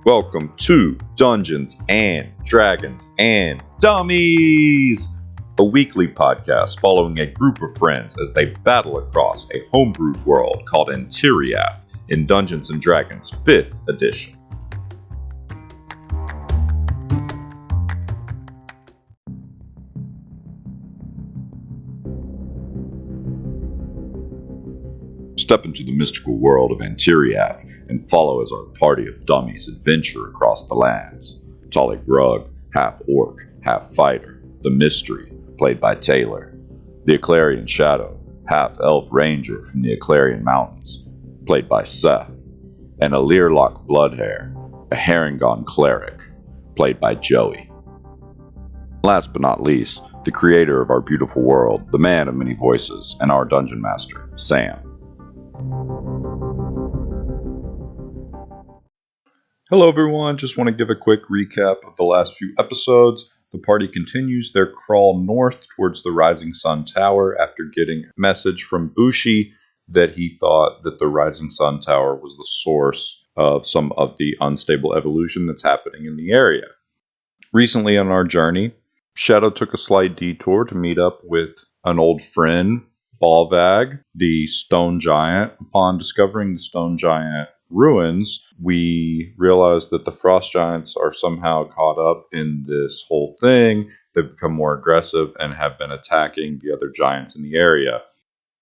Welcome to Dungeons and Dragons and Dummies, a weekly podcast following a group of friends as they battle across a homebrewed world called Elirlok in Dungeons and Dragons 5th edition. Step into the mystical world of Elirlok and follow as our party of dummies adventure across the lands. Tolly Grug, half orc, half fighter. The Mystery, played by Taylor. The Eclarian Shadow, half elf ranger from the Eclarian Mountains, played by Seth. And Elirlok Bloodhair, a Harengon cleric, played by Joey. Last but not least, the creator of our beautiful world, the man of many voices, and our dungeon master, Sam. Hello everyone, just want to give a quick recap of the last few episodes. The party continues their crawl north towards the Rising Sun Tower after getting a message from Bushi that he thought that the Rising Sun Tower was the source of some of the unstable evolution that's happening in the area. Recently on our journey, Shadow took a slight detour to meet up with an old friend, Balvag, the stone giant. Upon discovering the stone giant ruins, we realized that the frost giants are somehow caught up in this whole thing. They've become more aggressive and have been attacking the other giants in the area.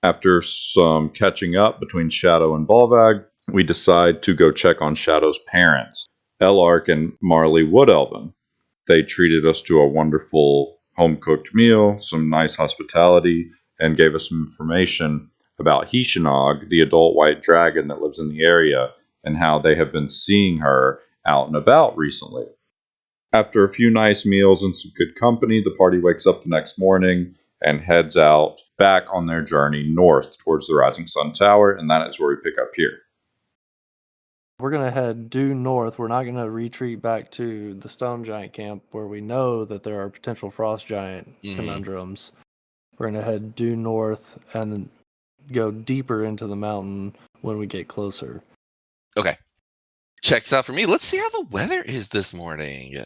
After some catching up between Shadow and Balvag, we decide to go check on Shadow's parents, Elirlok and Marley Woodelven. They treated us to a wonderful home-cooked meal, some nice hospitality, and gave us some information about Hishinog, the adult white dragon that lives in the area, and how they have been seeing her out and about recently. After a few nice meals and some good company, the party wakes up the next morning and heads out back on their journey north towards the Rising Sun Tower, and that is where we pick up here. We're going to head due north. We're not going to retreat back to the stone giant camp where we know that there are potential frost giant conundrums. We're going to head due north and then go deeper into the mountain when we get closer. Okay. Checks out for me. Let's see how the weather is this morning.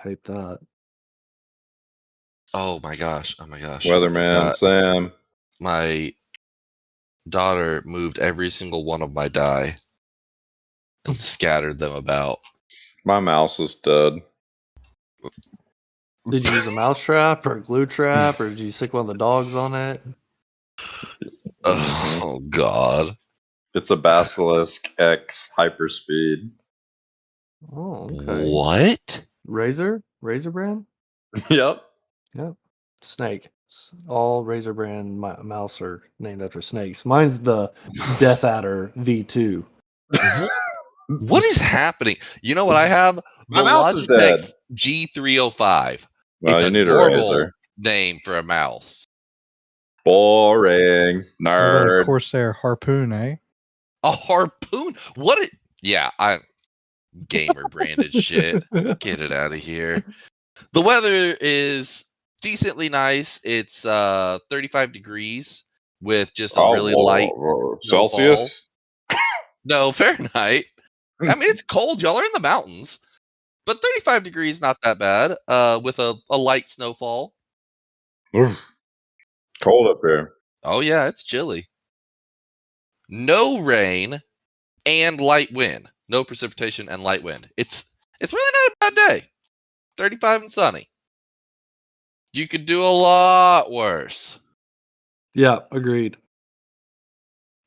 Hate that. Oh my gosh. Weatherman Sam. My daughter moved every single one of my die and scattered them about. My mouse is dead. Did you use a mouse trap or a glue trap, or did you stick one of the dogs on it? Oh, God. It's a Basilisk X hyperspeed. Oh, okay. What? Razor brand? Yep. Yep. Snake. All Razor brand mouse are named after snakes. Mine's the Death Adder V2. What is happening? You know what I have? My mouse is dead. G305. Well, it's you a need a normal razor. name for a mouse. Boring. What about a Nerd. Corsair harpoon, eh? A harpoon? I gamer branded shit. Get it out of here. The weather is decently nice. It's 35 degrees with just a really light Celsius? No, Fahrenheit. I mean, it's cold. Y'all are in the mountains. But 35 degrees, not that bad, with a light snowfall. Oof. Cold up here. Oh, yeah, it's chilly. No rain and light wind. No precipitation and light wind. It's really not a bad day. 35 and sunny. You could do a lot worse. Yeah, agreed.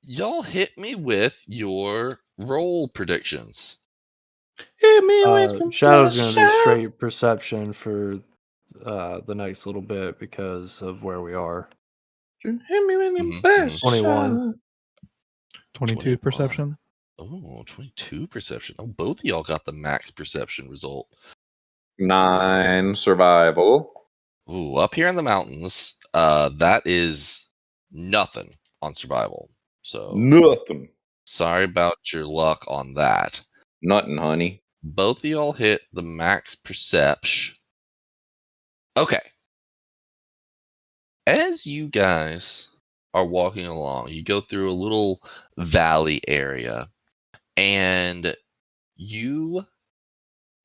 Y'all hit me with your roll predictions. Shadow's going to do straight perception for the next little bit because of where we are. Hit me with your best 21. 22 perception. Oh, 22 perception. Oh, both of y'all got the max perception result. 9 survival. Ooh, up here in the mountains, that is nothing on survival. So Nothing. sorry about your luck on that. Nothing, honey. Both of y'all hit the max perception. Okay. As you guys are walking along, you go through a little valley area, and you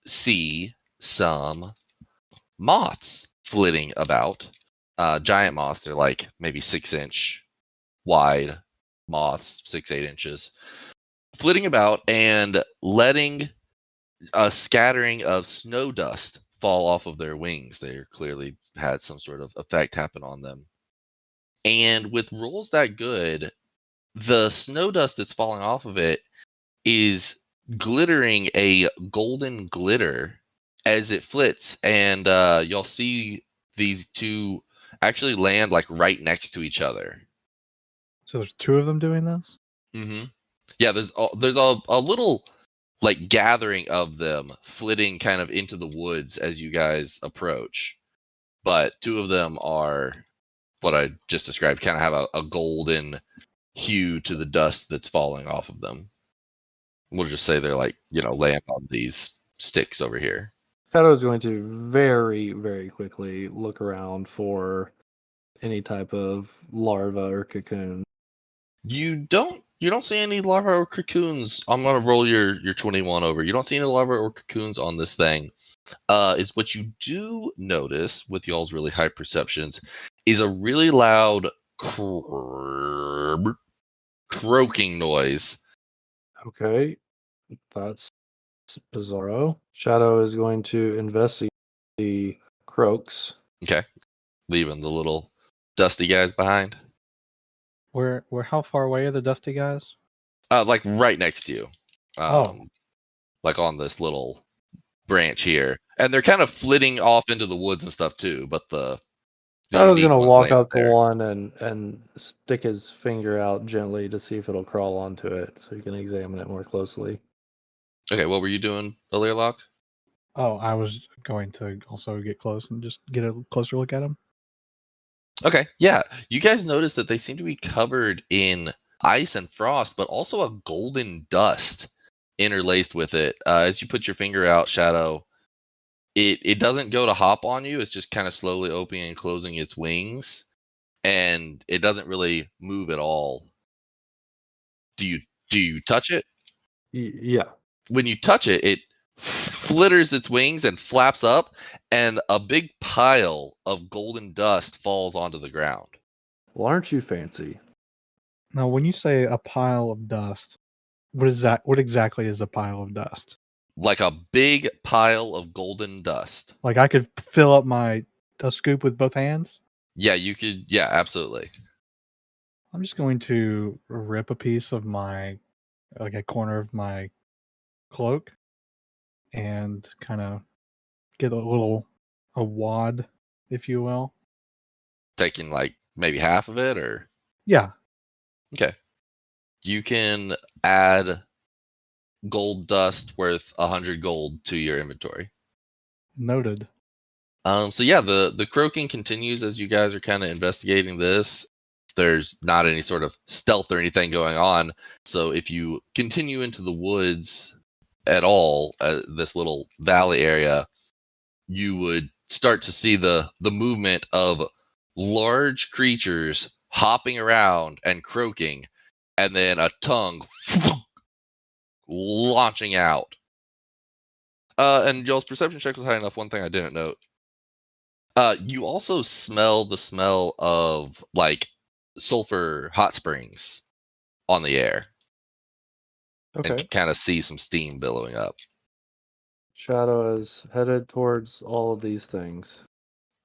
see some moths flitting about. Giant moths. They're like maybe 6-inch wide moths, 6-8 inches, flitting about and letting a scattering of snow dust fall off of their wings. They clearly had some sort of effect happen on them. And with rolls that good, the snow dust that's falling off of it is glittering a golden glitter as it flits, and you'll see these two actually land like right next to each other. So there's two of them doing this? Mm-hmm. Yeah, there's a little like gathering of them flitting kind of into the woods as you guys approach, but two of them are what I just described, kind of have a golden hue to the dust that's falling off of them. We'll just say they're like, land on these sticks over here. Shadow is going to very, very quickly look around for any type of larva or cocoon. You don't see any larvae or cocoons. I'm gonna roll your 21 over. You don't see any larvae or cocoons on this thing. Is what you do notice with y'all's really high perceptions is a really loud croaking noise. Okay, that's bizarro. Shadow is going to investigate the croaks. Okay, leaving the little dusty guys behind. Where how far away are the dusty guys? Like right next to you. Oh. Like on this little branch here, and they're kind of flitting off into the woods and stuff too. But Shadow's unique gonna ones walk land up to there. one and stick his finger out gently to see if it'll crawl onto it, so you can examine it more closely. Okay, what were you doing, Elirlok? Oh, I was going to also get close and just get a closer look at him. Okay, yeah. You guys notice that they seem to be covered in ice and frost, but also a golden dust interlaced with it. As you put your finger out, Shadow, it doesn't go to hop on you. It's just kind of slowly opening and closing its wings, and it doesn't really move at all. Do you touch it? Yeah. When you touch it, it flitters its wings and flaps up, and a big pile of golden dust falls onto the ground. Well, aren't you fancy? Now, when you say a pile of dust, what is that? What exactly is a pile of dust? Like a big pile of golden dust. Like I could fill up a scoop with both hands? Yeah, you could. Yeah, absolutely. I'm just going to rip a piece of a corner of my cloak and kind of get a wad, if you will. Taking like maybe half of it, or Yeah. okay. You can add gold dust worth 100 gold to your inventory. Noted. So yeah, the croaking continues as you guys are kind of investigating this. There's not any sort of stealth or anything going on. So if you continue into the woods at all, this little valley area, you would start to see the movement of large creatures hopping around and croaking, and then a tongue launching out. And y'all's perception check was high enough. One thing I didn't note. You also smell the smell of like sulfur hot springs on the air. Okay. And can kind of see some steam billowing up. Shadow is headed towards all of these things.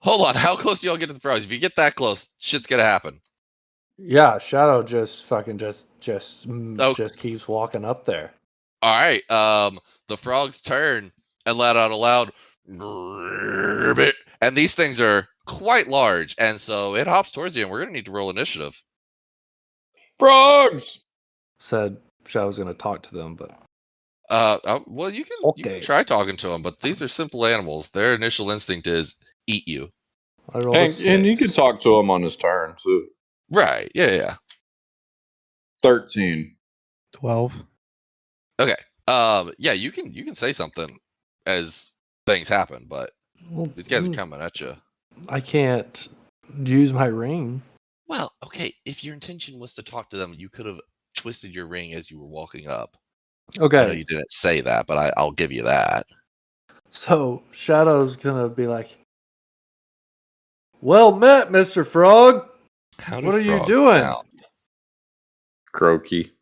Hold on, how close do y'all get to the frogs? If you get that close, shit's gonna happen. Yeah, Shadow just fucking just Oh. keeps walking up there. All right. The frogs turn and let out a loud "Grrrbit," and these things are quite large, and so it hops towards you, and we're gonna need to roll initiative. Frogs! Said Shadow's gonna talk to them, but Well, you can Okay. try talking to them, but these are simple animals. Their initial instinct is eat you. I rolled a And you 6. can talk to him on his turn, too. Right? Yeah. 13. 12. Okay. Yeah, you can say something as things happen, but Well, these guys are coming at you. I can't use my ring. Well, okay. If your intention was to talk to them, you could have twisted your ring as you were walking up. I know Okay, you didn't say that, but I'll give you that. so Shadow's gonna be like, "Well met, Mr. Frog. How do What are you frogs doing?" sound? Croaky.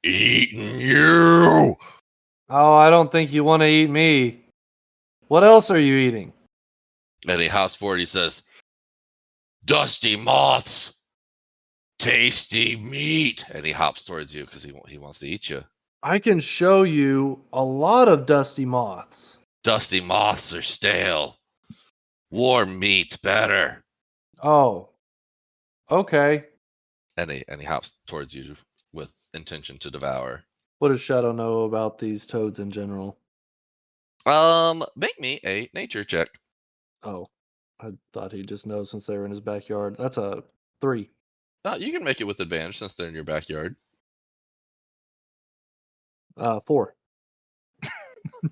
Eating you. Oh, I don't think you want to eat me. What else are you eating? And he hops forward. He says, "Dusty moths, tasty meat." And he hops towards you because he wants to eat you. I can show you a lot of dusty moths. Dusty moths are stale. Warm meat's better. Oh, okay. And he hops towards you with intention to devour. What does Shadow know about these toads in general? Make me a nature check. Oh, I thought he'd just know since they were in his backyard. That's a 3. You can make it with advantage since they're in your backyard. 4.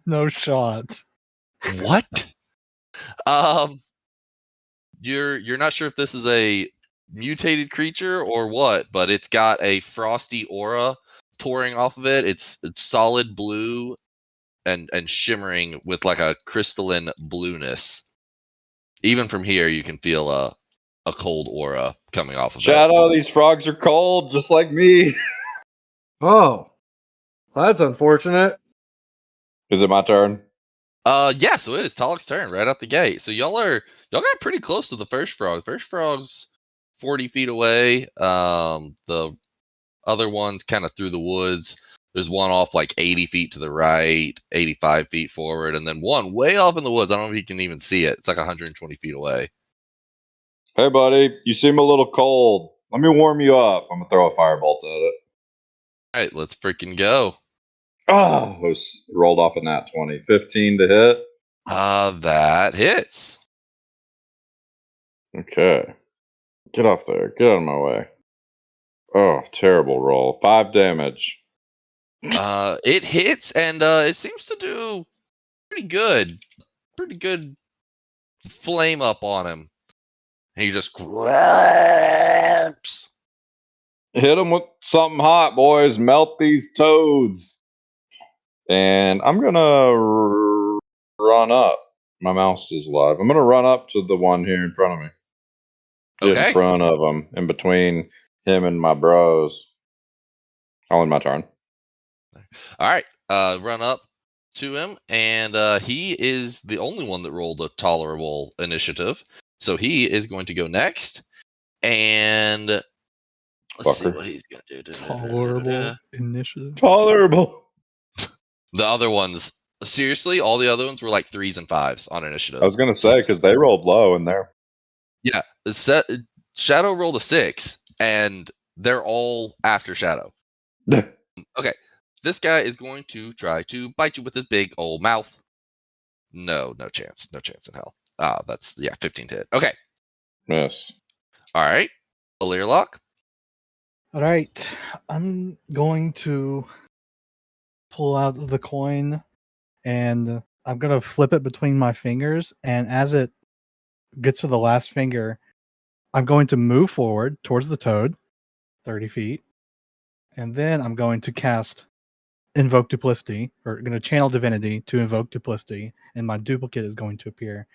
No shot. What? Um, you're not sure if this is a mutated creature or what, but it's got a frosty aura pouring off of it. It's solid blue and shimmering with like a crystalline blueness. Even from here, you can feel a cold aura coming off of it. Shadow, these frogs are cold, just like me. Oh, well, that's unfortunate. Is it my turn? Yeah, so it is Talek's turn right out the gate. So y'all got pretty close to the first frog. The first frog's 40 feet away. The other one's kind of through the woods. There's one off like 80 feet to the right, 85 feet forward, and then one way off in the woods. I don't know if you can even see it. It's like 120 feet away. Hey, buddy, you seem a little cold. Let me warm you up. I'm gonna throw a firebolt at it. All right, let's freaking go. Oh, it was rolled off a nat 20. 15 to hit. That hits. Okay. Get off there. Get out of my way. Oh, terrible roll. 5 damage. It hits and it seems to do pretty good. Pretty good flame up on him. And he just grabs. Hit him with something hot, boys. Melt these toads. And I'm gonna run up. My mouse is live. I'm gonna run up to the one here in front of me. Get Okay. in front of him, in between him and my bros. Only my turn. All right. Run up to him, and he is the only one that rolled a tolerable initiative. So he is going to go next. And let's see Fucker. what he's going to do. Tolerable initiative. Tolerable. The other ones, seriously, all the other ones were like 3s and 5s on initiative. I was gonna say because they rolled low in there. Yeah. Shadow rolled a 6, and they're all after Shadow. Okay. This guy is going to try to bite you with his big old mouth. No chance. No chance in hell. That's 15 to hit. Okay. Miss. All right. Elirlok. All right, I'm going to pull out the coin and I'm going to flip it between my fingers. And as it gets to the last finger, I'm going to move forward towards the toad, 30 feet. And then I'm going to cast Invoke Duplicity, or going to channel Divinity to invoke Duplicity. And my duplicate is going to appear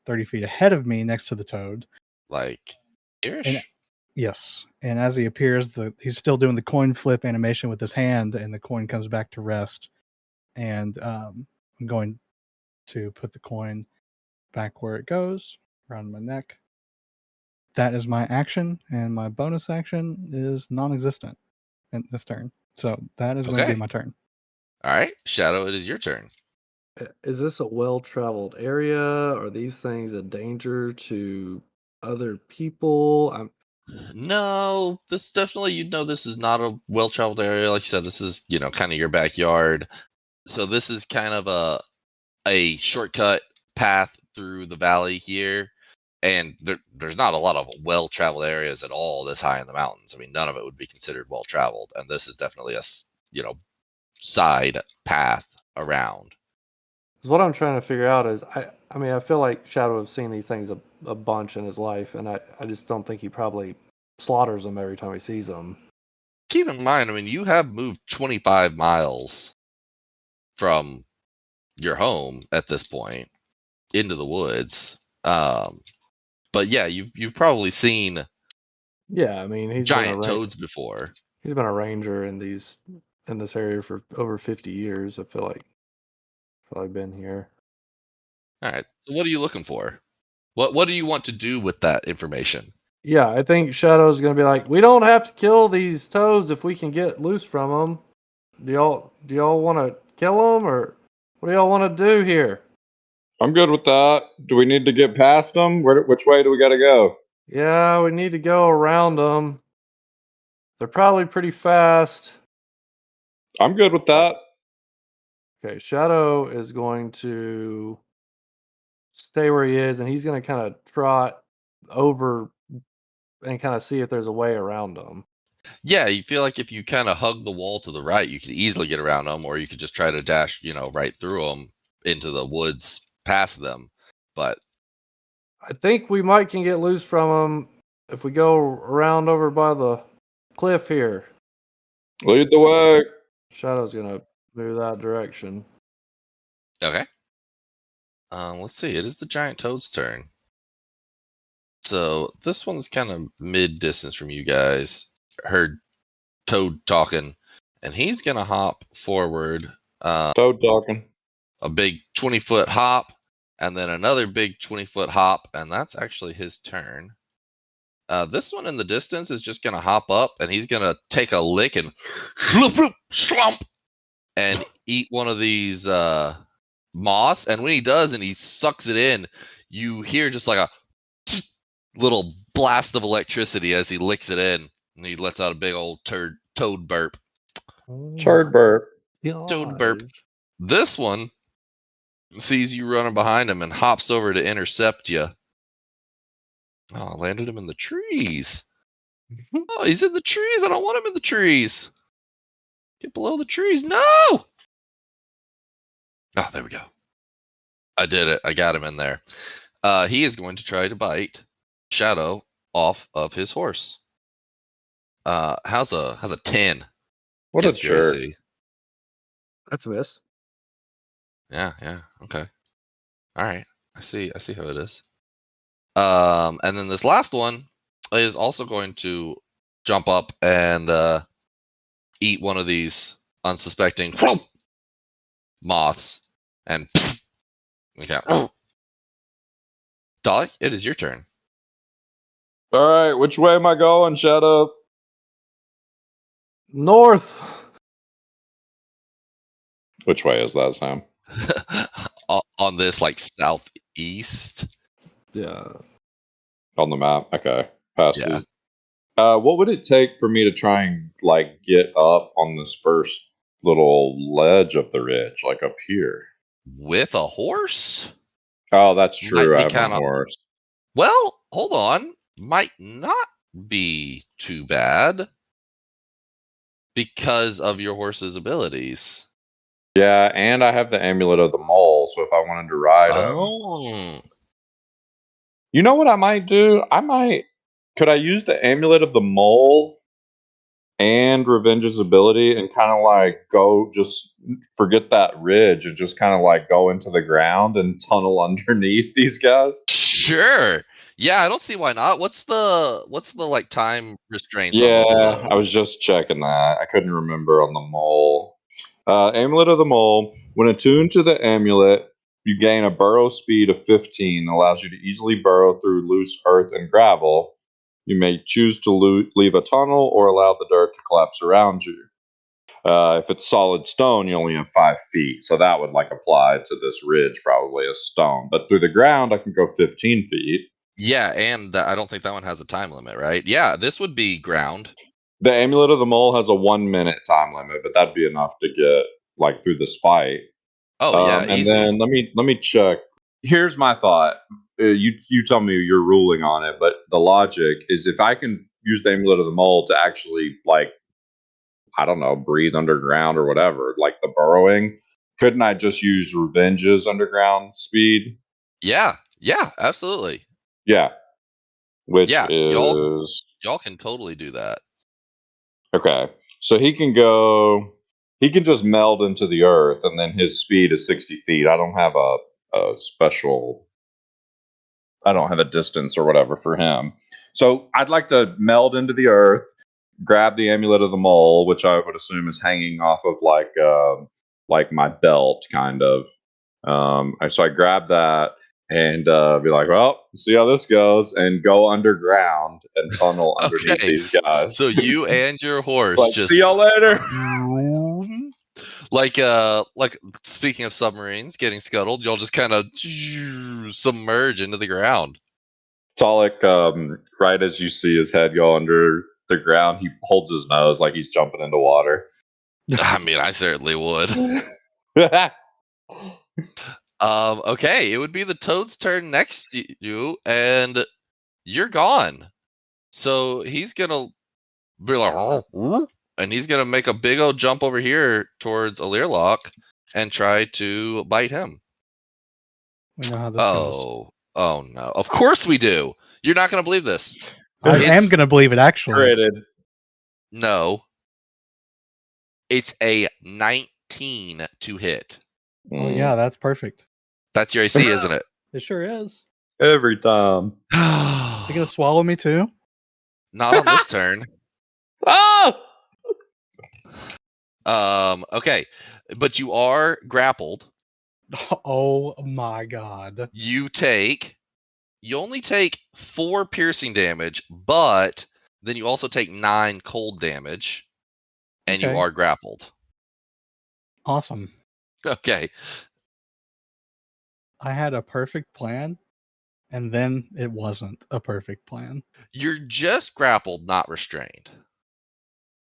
30 feet ahead of me next to the toad. Like, here-ish? And yes, and as he appears, he's still doing the coin flip animation with his hand, and the coin comes back to rest. And I'm going to put the coin back where it goes, around my neck. That is my action, and my bonus action is non-existent in this turn. So that is going to be my turn. All right. Shadow, it is your turn. Is this a well-traveled area? Are these things a danger to other people? No, this definitely, this is not a well-traveled area. Like you said, this is, kind of your backyard. So this is kind of a shortcut path through the valley here. And there's not a lot of well-traveled areas at all this high in the mountains. I mean, none of it would be considered well-traveled. And this is definitely a, side path around. What I'm trying to figure out is, I feel like Shadow has seen these things a bunch in his life, and I just don't think he probably slaughters them every time he sees them. keep in mind, I mean, you have moved 25 miles from your home at this point into the woods. But yeah, you've probably seen Yeah, I mean giant toads before. He's been a ranger in this area for over 50 years. I feel like been here. All right. So what are you looking for? What do you want to do with that information? Yeah, I think Shadow's gonna be like, we don't have to kill these toads if we can get loose from them. Do y'all want to kill them, or what do y'all want to do here? I'm good with that. Do we need to get past them? Which way do we got to go? Yeah, we need to go around them. They're probably pretty fast. I'm good with that. Okay, Shadow is going to stay where he is, and he's going to kind of trot over and kind of see if there's a way around them. Yeah, you feel like if you kind of hug the wall to the right, you could easily get around them, or you could just try to dash, right through them into the woods past them. But I think we might can get loose from them if we go around over by the cliff here. Lead the way. Shadow's going to move that direction. okay. Let's see. It is the giant toad's turn. So this one's kind of mid-distance from you guys. Heard Toad talking, and he's gonna hop forward. Toad talking. A big 20-foot hop, and then another big 20-foot hop, and that's actually his turn. This one in the distance is just gonna hop up, and he's gonna take a lick and slump and eat one of these moths. And when he does, and he sucks it in, you hear just like a little blast of electricity as he licks it in, and he lets out a big old toad burp. Turd burp. Toad burp. This one sees you running behind him and hops over to intercept you. Oh, landed him in the trees. Oh, he's in the trees. I don't want him in the trees. Get below the trees. No! Oh, there we go. I did it. I got him in there. He is going to try to bite Shadow off of his horse. How's a 10? What a against your jerk. AC? That's a miss. Yeah. Okay. All right. I see how it is. And then this last one is also going to jump up and eat one of these unsuspecting moths. And okay. Dolly, it is your turn. All right, which way am I going, Shadow? North. Which way is that, Sam? On this, like, southeast. Yeah. On the map. Okay. Past Yeah. these. What would it take for me to try and like get up on this first little ledge of the ridge, like up here? With a horse? Oh, that's Might true. be I have kinda- my horse. Well, hold on. Might not be too bad because of your horse's abilities. Yeah, and I have the amulet of the mole, so if I wanted to ride him. Oh. You know what I might do? Could I use the amulet of the mole and Revenge's ability and kind of like go just forget that ridge and just kind of like go into the ground and tunnel underneath these guys? Sure. Yeah, I don't see why not. What's the like time restraints on Yeah, both of those? I was just checking that. I couldn't remember on the mole. Amulet of the mole. When attuned to the amulet, you gain a burrow speed of 15, allows you to easily burrow through loose earth and gravel. You may choose to leave a tunnel or allow the dirt to collapse around you. If it's solid stone, you only have 5 feet, so that would like apply to this ridge probably as stone. But through the ground, I can go 15 feet. Yeah, and I don't think that one has a time limit, right? Yeah, this would be ground. The amulet of the mole has a 1 minute time limit, but that'd be enough to get like through this fight. Oh yeah, and easy. then let me check. Here's my thought. You tell me your ruling on it, but the logic is if I can use the amulet of the mole to actually like, I don't know, breathe underground or whatever, like the burrowing, couldn't I just use Revenge's underground speed? Yeah, absolutely. Yeah, which Yeah, is y'all can totally do that. Okay. So he can go. He can just meld into the earth, and then his speed is 60 feet. I don't have a special. I don't have a distance or whatever for him. So I'd like to meld into the earth, grab the amulet of the mole, which I would assume is hanging off of like my belt, kind of. So I grab that and be like, "Well, see how this goes," and go underground and tunnel underneath Okay. these guys. So you and your horse Like, just see y'all later. like speaking of submarines getting scuttled, y'all just kind of submerge into the ground. Talik, right as you see his head go under the ground, he holds his nose like he's jumping into water. I mean, I certainly would. Okay, it would be the toad's turn next to you, and you're gone. So he's gonna be like, and he's gonna make a big old jump over here towards Elirlok and try to bite him. We know how this goes. Oh no! Of course we do. You're not gonna believe this. I am going to believe it, actually. Created. No. It's a 19 to hit. Oh, yeah, that's perfect. That's your AC, isn't it? It sure is. Every time. Is he going to swallow me, too? Not on this turn. Ah! Okay. But you are grappled. Oh, my God. You only take 4 piercing damage, but then you also take 9 cold damage, and you Okay. are grappled. Awesome. Okay. I had a perfect plan, and then it wasn't a perfect plan. You're just grappled, not restrained.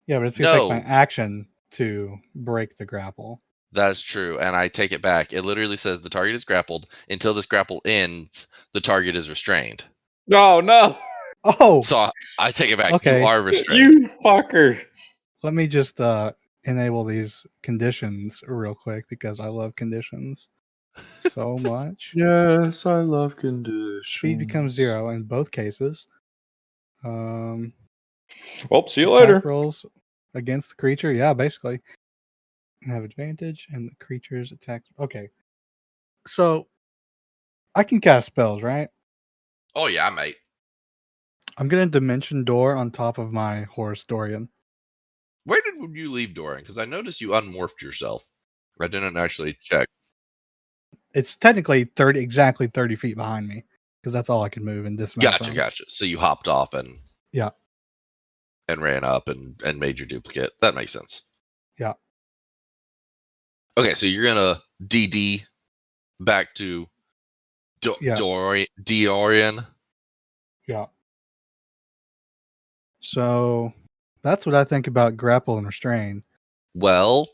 Yeah, but it's going to take No. my action to break the grapple. That is true, and I take it back. It literally says the target is grappled. Until this grapple ends, the target is restrained. Oh, no. Oh! So I take it back. Okay. You are restrained. You fucker. Let me just enable these conditions real quick, because I love conditions so much. Yes, I love conditions. Speed becomes 0 in both cases. Well, see you Attack later. rolls against the creature. Yeah, basically. Have advantage, and the creature's attack. Okay. So, I can cast spells, right? Oh, yeah, mate. I'm going to Dimension Door on top of my horse, Dorian. Where did you leave Dorian? Because I noticed you unmorphed yourself. I didn't actually check. It's technically exactly 30 feet behind me, because that's all I can move and dismount. Gotcha. So you hopped off and Yeah. and ran up and made your duplicate. That makes sense. Yeah. Okay, so you're gonna DD back to Dorian. Yeah. So that's what I think about grapple and restrain. Well,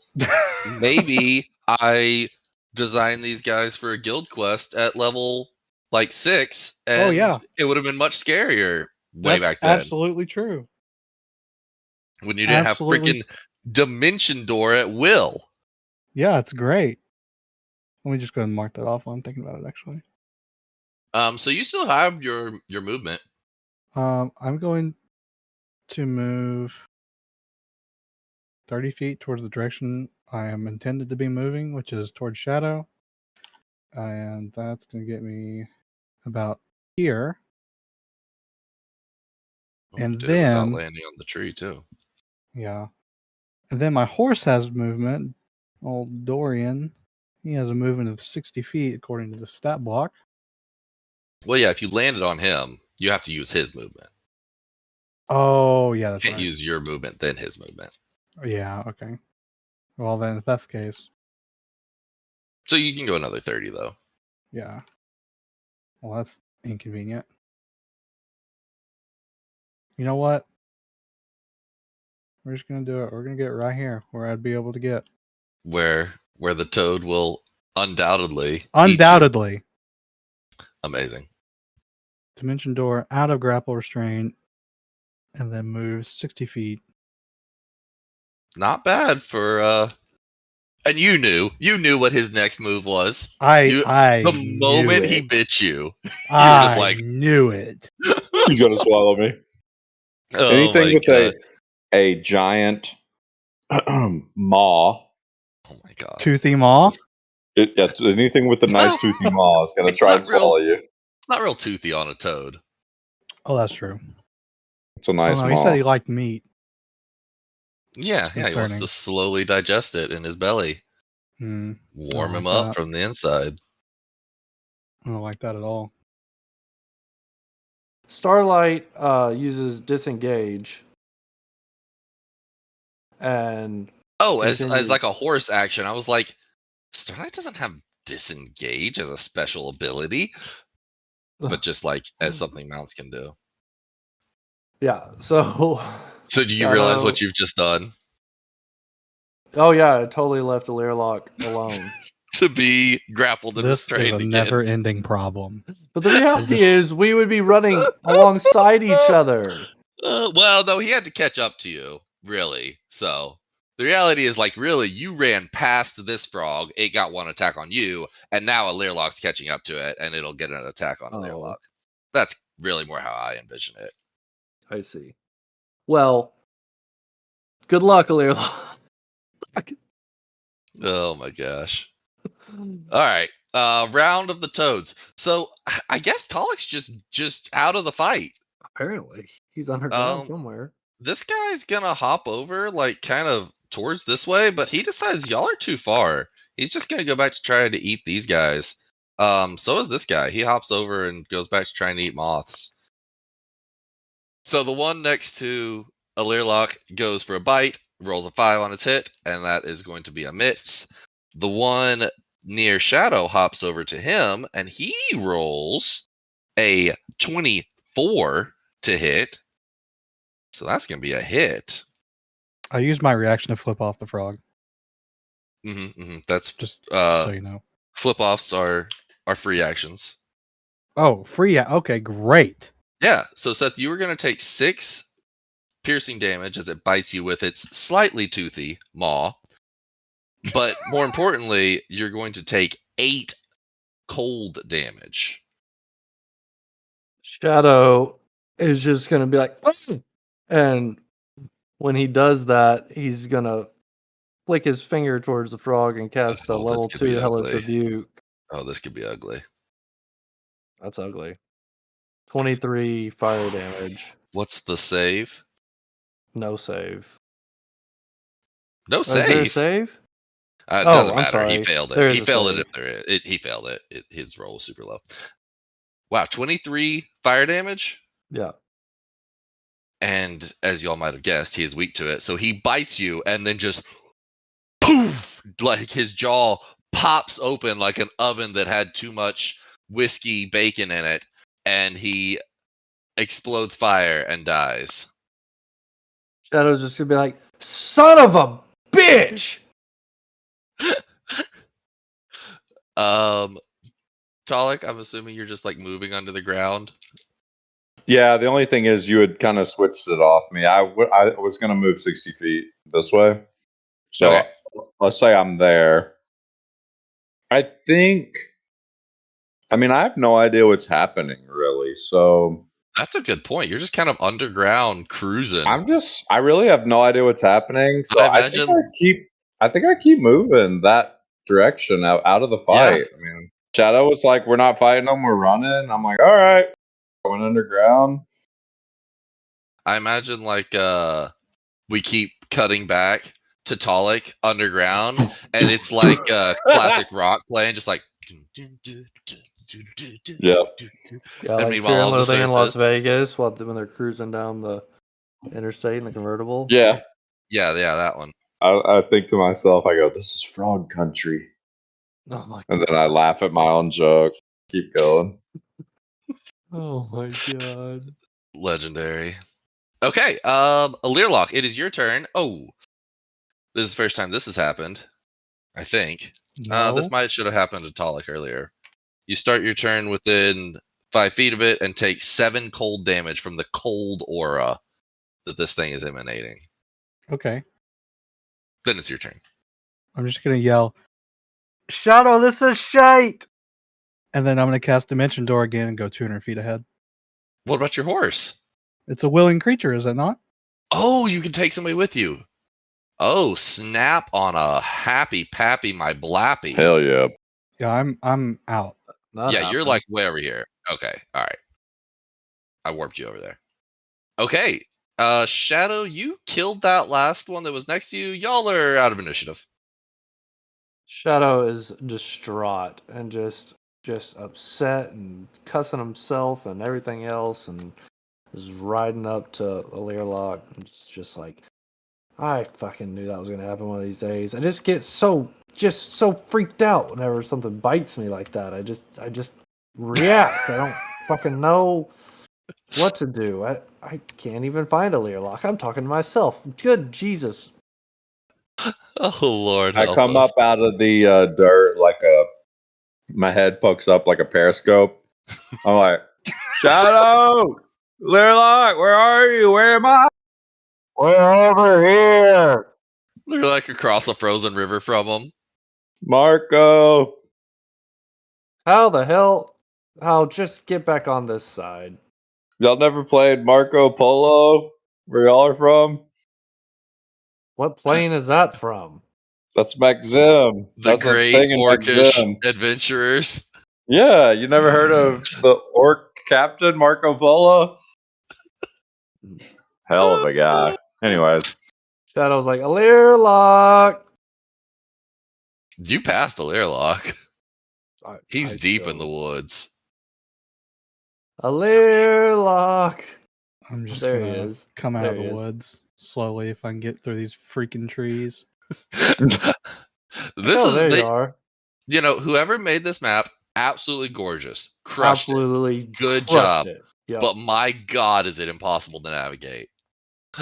maybe I designed these guys for a guild quest at level like 6, and it would have been much scarier back then. Absolutely true. When you didn't have freaking Dimension Door at will. Yeah, it's great. Let me just go ahead and mark that off while I'm thinking about it, actually. So you still have your movement. I'm going to move 30 feet towards the direction I am intended to be moving, which is towards shadow. And that's going to get me about here. And then without landing on the tree too. Yeah. And then my horse has movement. Old Dorian, he has a movement of 60 feet according to the stat block. Well, yeah, if you landed on him, you have to use his movement. Oh, yeah, that's you can't right. use your movement, then his movement. Yeah, okay. Well, then, if that's the case. So you can go another 30, though. Yeah. Well, that's inconvenient. You know what? We're just going to do it. We're going to get right here where I'd be able to get. Where the toad will undoubtedly. Undoubtedly. Amazing. Dimension Door out of grapple restraint and then move 60 feet. Not bad for and you knew what his next move was. The moment he bit you, you were just like knew it. He's gonna swallow me. Oh anything my with God. a giant maw. Oh my god. Toothy maw. It's anything with a nice toothy maw is going to It's try not and swallow you. It's not real toothy on a toad. Oh, that's true. It's a nice oh, no, maw. he said he liked meat. Yeah, It's he wants concerning. to slowly digest it in his belly. Hmm. Warm I him like up that. from the inside. I don't like that at all. Starlight uses disengage. And Oh, as continues. like a horse action, I was like, Starlight doesn't have disengage as a special ability, but just like as something mounts can do. Yeah, so So do you realize what you've just done? Oh yeah, I totally left Elirlok alone. To be grappled and This is restrained a again. never-ending problem. But the reality is we would be running alongside each other. Well, no, he had to catch up to you, really. So the reality is, like, really, you ran past this frog. It got one attack on you, and now Elirlok's catching up to it, and it'll get an attack on Elirlok. That's really more how I envision it. I see. Well, good luck, Elirlok. Oh my gosh. All right. Round of the toads. So I guess Tolik's just out of the fight. Apparently, he's underground somewhere. This guy's gonna hop over, like, kind of towards this way, but he decides y'all are too far. He's just gonna go back to trying to eat these guys. So is this guy. He hops over and goes back to trying to eat moths. So the one next to Elirlok goes for a bite, rolls a 5 on his hit, and that is going to be a miss. The one near Shadow hops over to him, and he rolls a 24 to hit. So that's going to be a hit. I used my reaction to flip off the frog. That's just so you know. Flip offs are free actions. Oh, free. Okay, great. Yeah. So Seth, you were going to take 6 piercing damage as it bites you with its slightly toothy maw. But more importantly, you're going to take 8 cold damage. Shadow is just going to be like, listen! And when he does that, he's going to flick his finger towards the frog and cast a level 2 Hellish Rebuke. Oh, this could be ugly. That's ugly. 23 fire damage. What's the save? No save. No save? Is there a save? It doesn't matter. Sorry. He failed it. There is He a failed save. it if there is. He failed it. His roll was super low. Wow, 23 fire damage? Yeah. And as y'all might have guessed, he is weak to it. So he bites you and then just poof! Like his jaw pops open like an oven that had too much whiskey bacon in it. And he explodes fire and dies. Shadow's just going to be like, son of a bitch! Tolik, I'm assuming you're just like moving under the ground. Yeah, the only thing is you had kind of switched it off me. I was going to move 60 feet this way. So Okay. Let's say I'm there. I have no idea what's happening, really. So That's a good point. You're just kind of underground cruising. I really have no idea what's happening. So I think I keep moving that direction out of the fight. Yeah. I mean, Shadow was like, "We're not fighting them. We're running." I'm like, "All right." I went underground. I imagine like we keep cutting back to Tolik underground, and it's like classic rock playing, just like Yeah. Yeah, like Fear and Loathing in Las Vegas when they're cruising down the interstate in the convertible. Yeah, that one. I think to myself, I go, "This is frog country," Oh my god. and then I laugh at my own jokes. Keep going. Oh my god. Legendary. Okay, Elirlok, it is your turn. Oh, this is the first time this has happened, I think. No. This should have happened to Tolik earlier. You start your turn within 5 feet of it and take 7 cold damage from the cold aura that this thing is emanating. Okay. Then it's your turn. I'm just going to yell, Shadow, this is shite! And then I'm going to cast Dimension Door again and go 200 feet ahead. What about your horse? It's a willing creature, is it not? Oh, you can take somebody with you. Oh, snap on a happy pappy, my blappy. Hell yeah. Yeah, I'm out. Not Yeah, you're happening. like way over here. Okay, all right. I warped you over there. Okay, Shadow, you killed that last one that was next to you. Y'all are out of initiative. Shadow is distraught and just upset and cussing himself and everything else, and is riding up to Elirlok. And it's just like, I fucking knew that was gonna happen one of these days. I just get so freaked out whenever something bites me like that. I just react. I don't fucking know what to do. I can't even find Elirlok. I'm talking to myself. Good Jesus. Oh Lord, I help come us. up out of the dirt my head pokes up like a periscope. I'm like, Shadow! Elirlok, where are you? Where am I? We're over here. They're like across a frozen river from them. Marco! How the hell? I'll just get back on this side. Y'all never played Marco Polo? Where y'all are from? What plane is that from? That's Maxim. The That's a great thing in orcish Maxim. adventurers. Yeah, you never heard of the orc captain Marco Polo? Hell of a guy. Anyways, Shadow's like, Elirlok! You passed Elirlok. He's I deep still- in the woods. Elirlok! I'm just There he gonna is. come out There of the he is. woods slowly if I can get through these freaking trees. This Oh, there is you are. whoever made this map, absolutely gorgeous. Crushed it. Absolutely Good crushed job. it. Yep. But my god, is it impossible to navigate.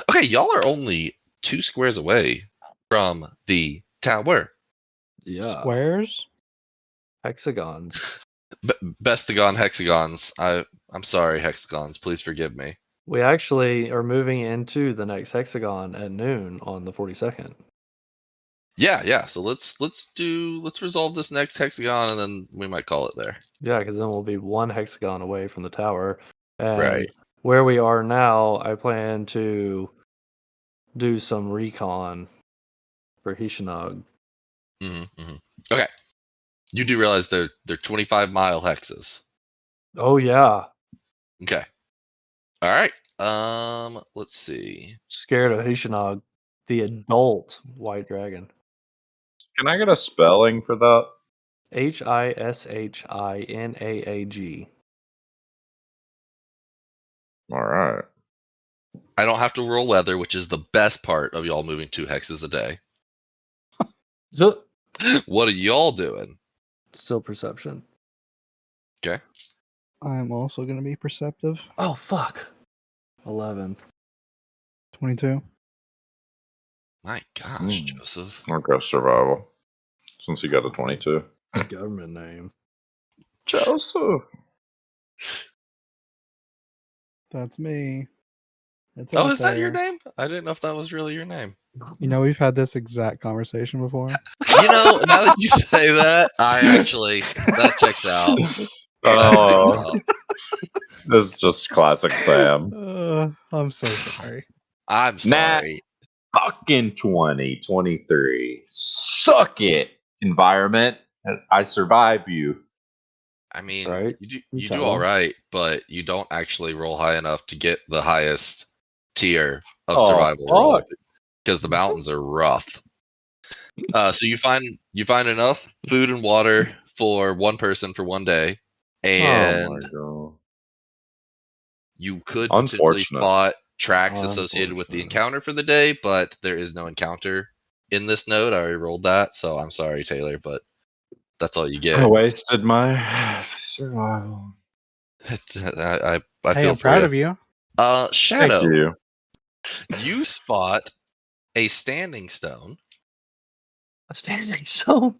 Okay, y'all are only 2 squares away from the tower. yeah. Squares? Hexagons. Bestagon hexagons. I'm sorry, hexagons. Please forgive me. We actually are moving into the next hexagon at noon on the 42nd. Yeah. So let's resolve this next hexagon, and then we might call it there. Yeah, because then we'll be one hexagon away from the tower. And Right. where we are now, I plan to do some recon for Hishinog. Okay. You do realize they're 25-mile hexes. Oh yeah. Okay. All right. Let's see. Scared of Hishinog, the adult white dragon. can I get a spelling for that? Hishinnaag. All right. I don't have to roll weather, which is the best part of y'all moving 2 hexes a day. So, What are y'all doing? still perception. Okay. I'm also gonna be perceptive. Oh fuck. 11. 22. My gosh, Hmm. Joseph. I'll go survival. Since you got a 22. Government name. Joseph. That's me. It's Oh, out is that your there. name? I didn't know if that was really your name. You know, we've had this exact conversation before. Now that you say that, that checks out. Oh, this is just classic Sam. I'm so sorry. I'm sorry. Fucking 2023. Suck it, environment. I survive you. I mean, right. you You do tell all him. right, but you don't actually roll high enough to get the highest tier of Oh, survival roll fuck. because the mountains are rough. So you find enough food and water for one person for one day, and Oh my god. you could potentially Unfortunate. spot tracks associated with the Unfortunate. encounter for the day, but there is no encounter in this node. I already rolled that, so I'm sorry, Taylor, but that's all you I get. wasted my survival. I Hey, feel I'm for proud you. of you. Thank Shadow, you. you spot a standing stone. A standing stone.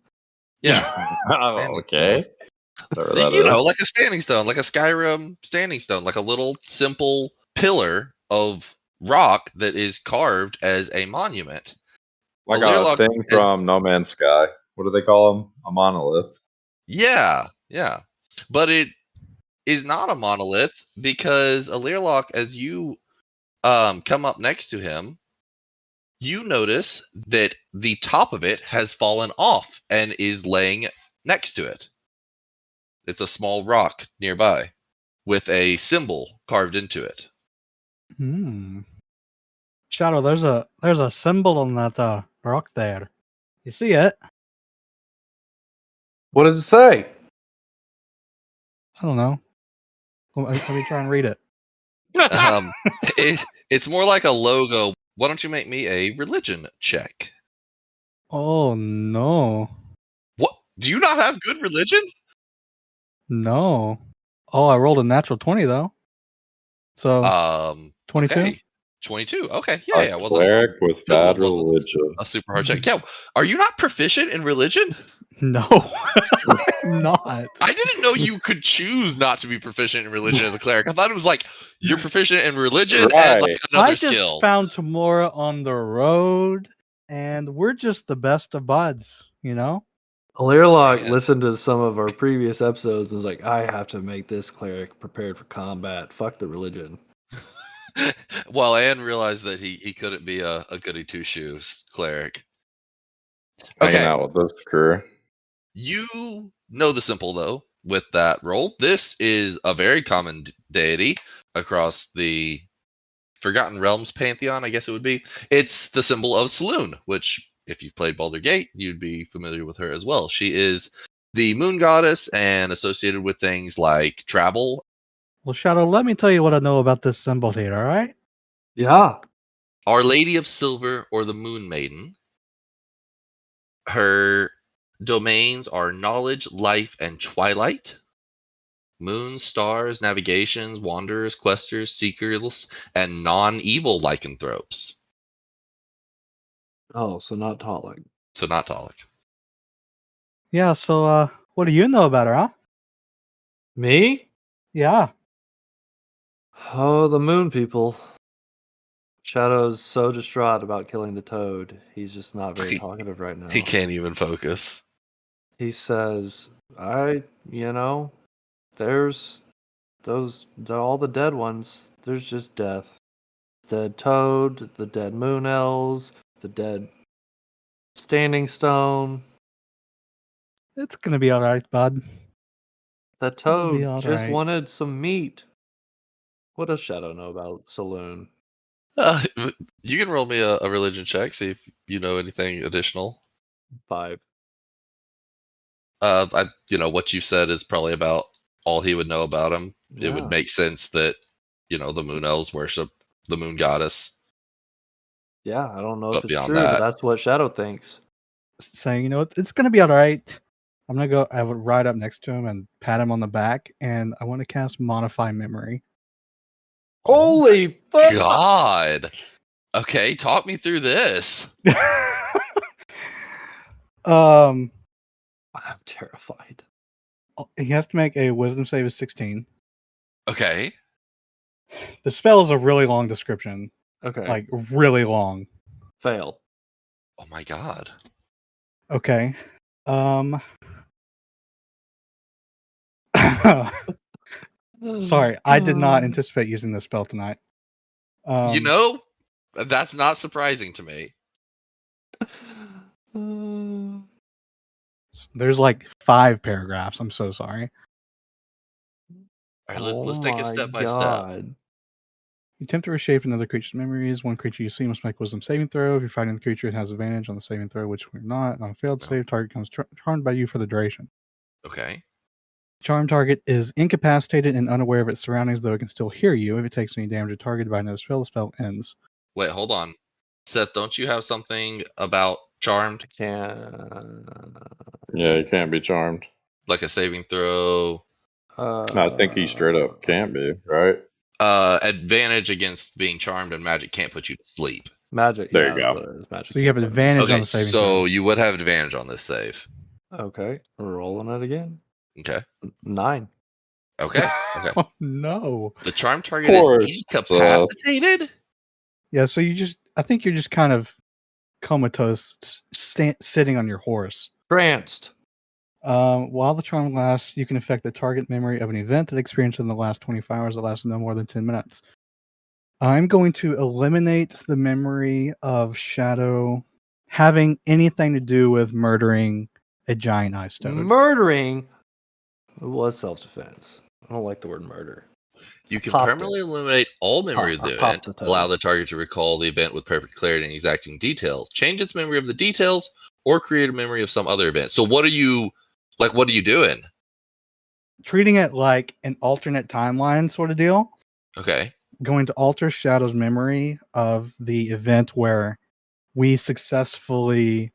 Yeah. Oh, okay. Whatever that is. Like a standing stone, like a Skyrim standing stone, like a little simple pillar of rock that is carved as a monument. Like a Elirlok thing has- from No Man's Sky. What do they call them? A monolith. Yeah. But it is not a monolith because Elirlok, as you come up next to him, you notice that the top of it has fallen off and is laying next to it. It's a small rock nearby with a symbol carved into it. Shadow, there's a symbol on that rock there. You see it? What does it say? I don't know. Let me try and read it. It's more like a logo. Why don't you make me a religion check? Oh no. What? Do you not have good religion? No. Oh, I rolled a natural 20 though. So 22? Okay. 22. Okay. Yeah, A yeah. Well, cleric with this bad one wasn't religion. a super hard check. Yeah. Are you not proficient in religion? No. I'm not. I didn't know you could choose not to be proficient in religion as a cleric. I thought it was like you're proficient in religion and like Right. another I just skill. found Tamora on the road and we're just the best of buds, you know? Elirlok Man. listened to some of our previous episodes and was like, I have to make this cleric prepared for combat. Fuck the religion. Well, Anne realized that he couldn't be a goody two shoes cleric. Hanging Okay. out with this crew. You know the symbol though with that roll. This is a very common deity across the Forgotten Realms pantheon, I guess it would be. It's the symbol of Saloon, which if you've played Baldur's Gate, you'd be familiar with her as well. She is the moon goddess and associated with things like travel. Well, Shadow, let me tell you what I know about this symbol here, all right? Yeah. Our Lady of Silver or the Moon Maiden. Her domains are knowledge, life, and twilight. Moons, stars, navigations, wanderers, questers, seekers, and non-evil lycanthropes. Oh, so not Talik. So not Talik. Yeah, so what do you know about her, huh? Me? Yeah. Oh, the moon people. Shadow's so distraught about killing the toad. He's just not very talkative right now. He can't even focus. He says, there's they're all the dead ones. There's just death. Dead toad, the dead moon elves, the dead standing stone. It's gonna be alright, bud. That It'll be toad just alright. wanted some meat. What does Shadow know about Saloon? You can roll me a religion check, see if you know anything additional. 5. What you said is probably about all he would know about him. It Yeah. would make sense that, the moon elves worship the moon goddess. Yeah, I don't know But if it's beyond true, that- but that's what Shadow thinks. Saying, it's gonna be alright. I'm gonna go. I would ride up next to him and pat him on the back, and I want to cast Modify Memory. Holy fuck! God. Okay, talk me through this. I'm terrified. He has to make a Wisdom save of 16. Okay. The spell is a really long description, Okay. like really long. Fail. Oh my God. Okay. Sorry, I did not anticipate using this spell tonight. That's not surprising to me. There's like 5 paragraphs. I'm so sorry. All right, let's take it step by step. You attempt to reshape another creature's memories. One creature you see must make Wisdom saving throw. If you're fighting the creature, it has advantage on the saving throw, which we're not. On a failed save, target becomes charmed by you for the duration. Okay. Charmed target is incapacitated and unaware of its surroundings, though it can still hear you. If it takes any damage or targeted by another spell, the spell ends. Wait, hold on. Seth, don't you have something about charmed? Can Yeah, you can't be charmed. Like a saving throw? I think he straight up can't be, right? Advantage against being charmed and magic can't put you to sleep. Magic. There yeah, you that's go. what it is. Magic So you have can't an put it. advantage on Okay, the saving so throw. you would have advantage on this save. Okay, rolling it again. Okay. 9. Okay. Okay. Oh, no. The charm target is incapacitated? Yeah, so I think you're just kind of comatose, sitting on your horse. Tranced. While the charm lasts, you can affect the target memory of an event that experienced in the last 24 hours that lasts no more than 10 minutes. I'm going to eliminate the memory of Shadow having anything to do with murdering a giant ice toad. Murdering was self-defense. I don't like the word murder. You can Popped permanently eliminate all memory of the event, popped the toad. allow the target to recall the event with perfect clarity and exacting details, change its memory of the details, or create a memory of some other event. So what are you doing? Treating it like an alternate timeline sort of deal. Okay. Going to alter Shadow's memory of the event where we successfully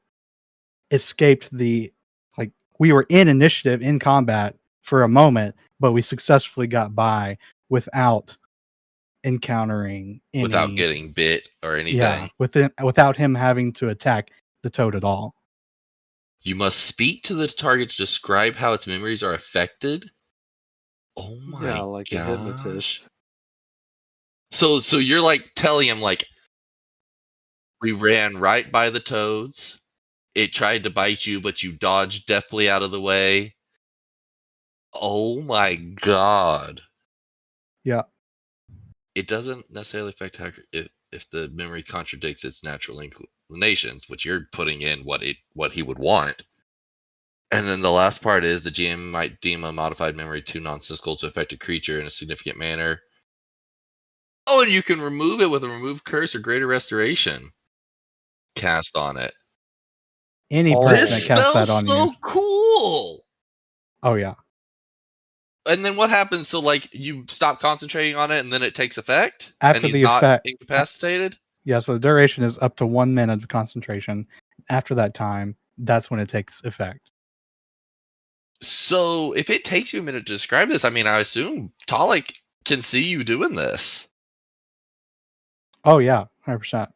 escaped we were in initiative in combat for a moment, but we successfully got by without encountering any, Without getting bit or anything. Yeah, without him having to attack the toad at all. You must speak to the target to describe how its memories are affected. Oh my Yeah, like a gosh. hypnotist. So you're like telling him like, we ran right by the toads. It tried to bite you, but you dodged deftly out of the way. Oh my god. Yeah. It doesn't necessarily affect how if the memory contradicts its natural inclinations, which you're putting in what he would want. And then the last part is the GM might deem a modified memory too nonsensical to affect a creature in a significant manner. Oh, and you can remove it with a remove curse or greater restoration cast on it. Any Oh. person This that casts that spell's on so you. cool. Oh yeah. And then what happens? So like you stop concentrating on it, and then it takes effect, After and he's the not effect, incapacitated. Yeah, so the duration is up to 1 minute of concentration. After that time, that's when it takes effect. So if it takes you a minute to describe this, I mean, I assume Talik can see you doing this. Oh yeah, 100%.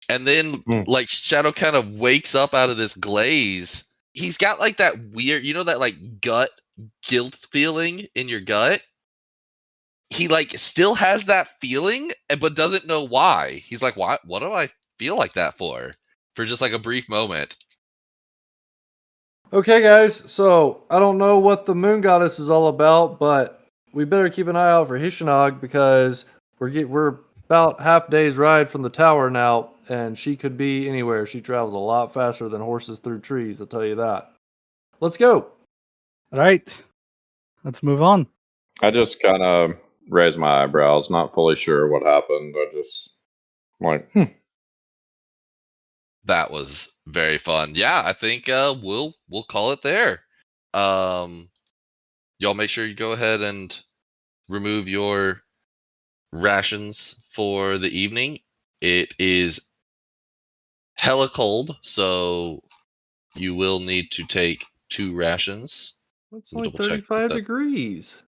And then like Shadow kind of wakes up out of this glaze. He's got like that weird, that like gut guilt feeling in your gut. He like still has that feeling, but doesn't know why. He's like, what do I feel like that for just like a brief moment? Okay, guys. So I don't know what the moon goddess is all about, but we better keep an eye out for Hishinog because we're about half day's ride from the tower now, and she could be anywhere. She travels a lot faster than horses through trees. I'll tell you that. Let's go. All right, let's move on. I just kind of raised my eyebrows, not fully sure what happened. I just like, That was very fun. Yeah, I think we'll call it there. Y'all make sure you go ahead and remove your rations for the evening. It is hella cold, so you will need to take 2 rations. It's Let me only double check 35 that. degrees.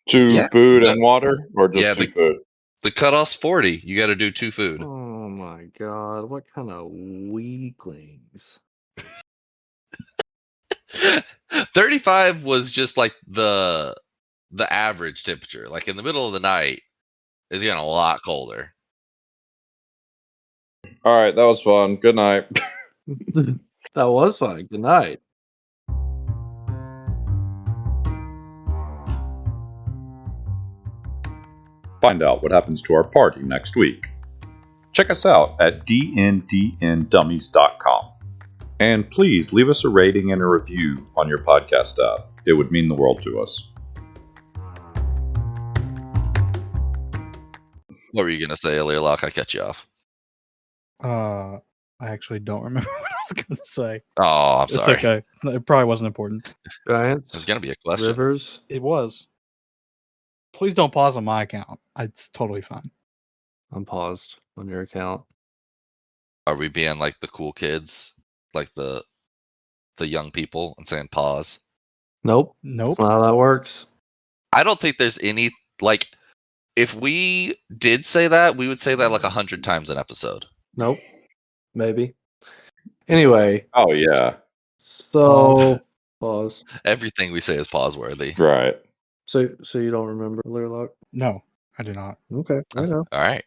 2 food and water, or just 2 food? The cutoff's 40. You got to do 2 food. Oh my god, what kind of weaklings. 35 was just like the average temperature. Like in the middle of the night, it's getting a lot colder. All right, that was fun. Good night. That was fun. Good night. Find out what happens to our party next week. Check us out at dndndummies.com. And please leave us a rating and a review on your podcast app. It would mean the world to us. What were you going to say, Elirlok? I cut you off. I actually don't remember what I was going to say. Oh, I'm sorry. It's okay. It probably wasn't important. Giants. There's going to be a question. Rivers. It was. Please don't pause on my account. It's totally fine. I'm paused on your account. Are we being like the cool kids? Like the young people and saying pause? Nope. Nope. That's not how that works. I don't think there's any, like, if we did say that, we would say that like 100 times an episode. Nope. Maybe. Anyway. Oh, yeah. So, pause. Everything we say is pause worthy. Right. So you don't remember Elirlok? No, I do not. Okay. I know. All right.